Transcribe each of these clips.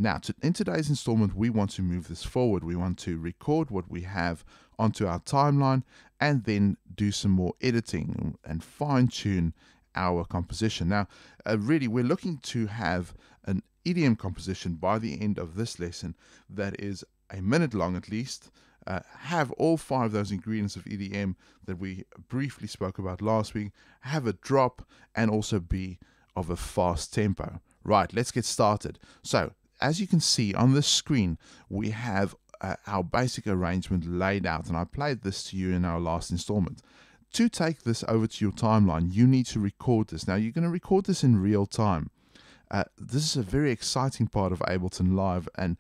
Now, in today's installment, we want to move this forward. We want to record what we have onto our timeline and then do some more editing and fine-tune our composition. Now, really, we're looking to have an EDM composition by the end of this lesson that is a minute long at least, have all 5 of those ingredients of EDM that we briefly spoke about last week, have a drop, and also be of a fast tempo. Right, let's get started. So, as you can see on the screen, we have our basic arrangement laid out, and I played this to you in our last installment. To take this over to your timeline, you need to record this. Now, you're going to record this in real time. This is a very exciting part of Ableton Live, and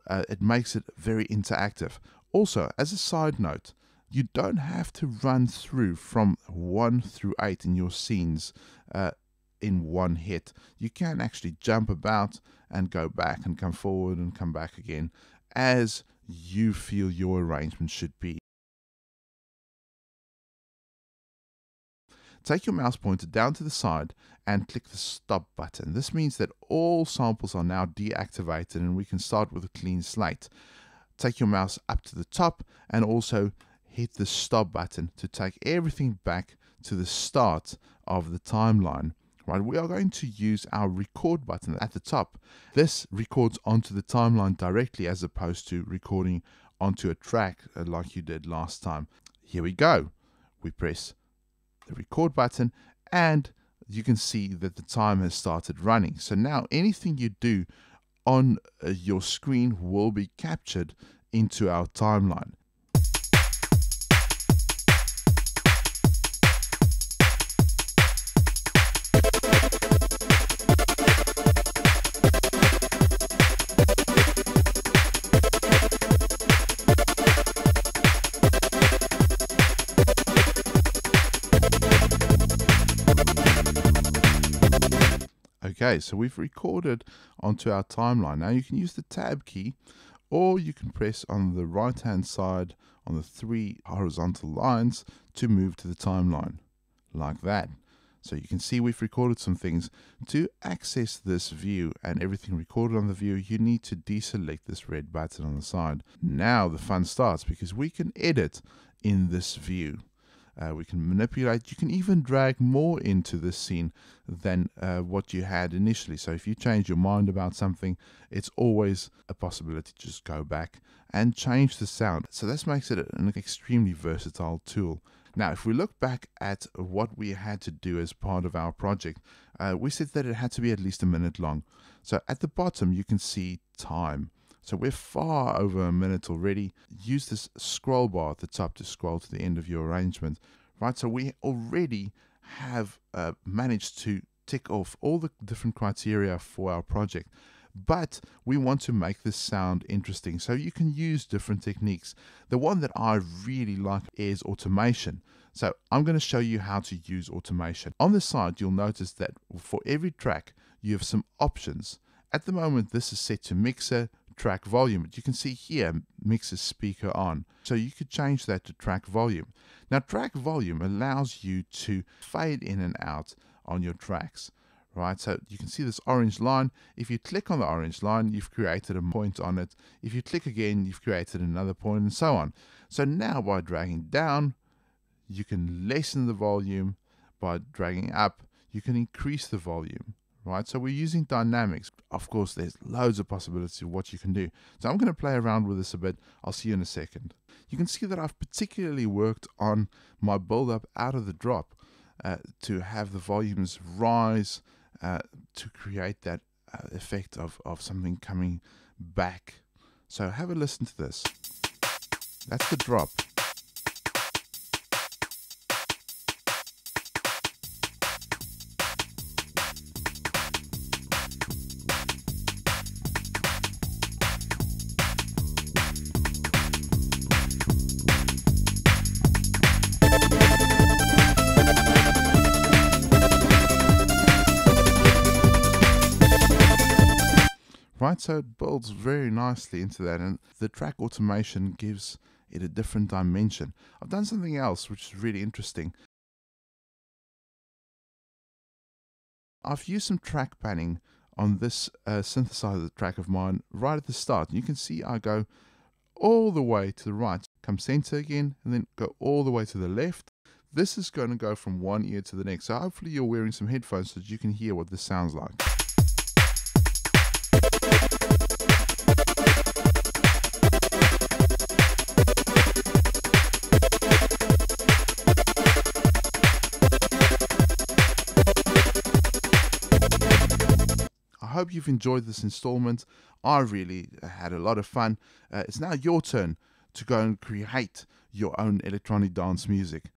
it makes it very interactive. Also, as a side note, you don't have to run through from 1 through 8 in your scenes in one hit. You can actually jump about and go back and come forward and come back again as you feel your arrangement should be. Take your mouse pointer down to the side and click the stop button. This means that all samples are now deactivated and we can start with a clean slate. Take your mouse up to the top and also hit the stop button to take everything back to the start of the timeline. Right, we are going to use our record button at the top. This records onto the timeline directly as opposed to recording onto a track like you did last time. Here we go. We press the record button and you can see that the time has started running. So now anything you do on your screen will be captured into our timeline. Okay, so we've recorded onto our timeline. Now you can use the tab key, or you can press on the right hand side on the 3 horizontal lines to move to the timeline, like that. So you can see we've recorded some things. To access this view and everything recorded on the view, you need to deselect this red button on the side. Now the fun starts because we can edit in this view. We can manipulate, you can even drag more into this scene than what you had initially. So if you change your mind about something, it's always a possibility to just go back and change the sound. So this makes it an extremely versatile tool. Now, if we look back at what we had to do as part of our project, we said that it had to be at least a minute long. So at the bottom, you can see time. So we're far over a minute already. Use this scroll bar at the top to scroll to the end of your arrangement. Right, so we already have managed to tick off all the different criteria for our project. But we want to make this sound interesting, so you can use different techniques. The one that I really like is automation. So I'm going to show you how to use automation. On the side, you'll notice that for every track, you have some options. At the moment, this is set to mixer, track volume, but you can see here mixer speaker on, so you could change that to track volume. Now track volume allows you to fade in and out on your tracks, right? So you can see this orange line. If you click on the orange line, you've created a point on it. If you click again, you've created another point, and so on. So now by dragging down, you can lessen the volume. By dragging up, you can increase the volume. Right, so we're using dynamics. Of course, there's loads of possibilities of what you can do. So I'm going to play around with this a bit. I'll see you in a second. You can see that I've particularly worked on my build-up out of the drop to have the volumes rise to create that effect of something coming back. So have a listen to this. That's the drop. Right, so it builds very nicely into that, and the track automation gives it a different dimension. I've done something else which is really interesting. I've used some track panning on this synthesizer track of mine right at the start. You can see I go all the way to the right, come center again, and then go all the way to the left. This is going to go from one ear to the next. So hopefully you're wearing some headphones so that you can hear what this sounds like. I hope you've enjoyed this installment. I really had a lot of fun. It's now your turn to go and create your own electronic dance music.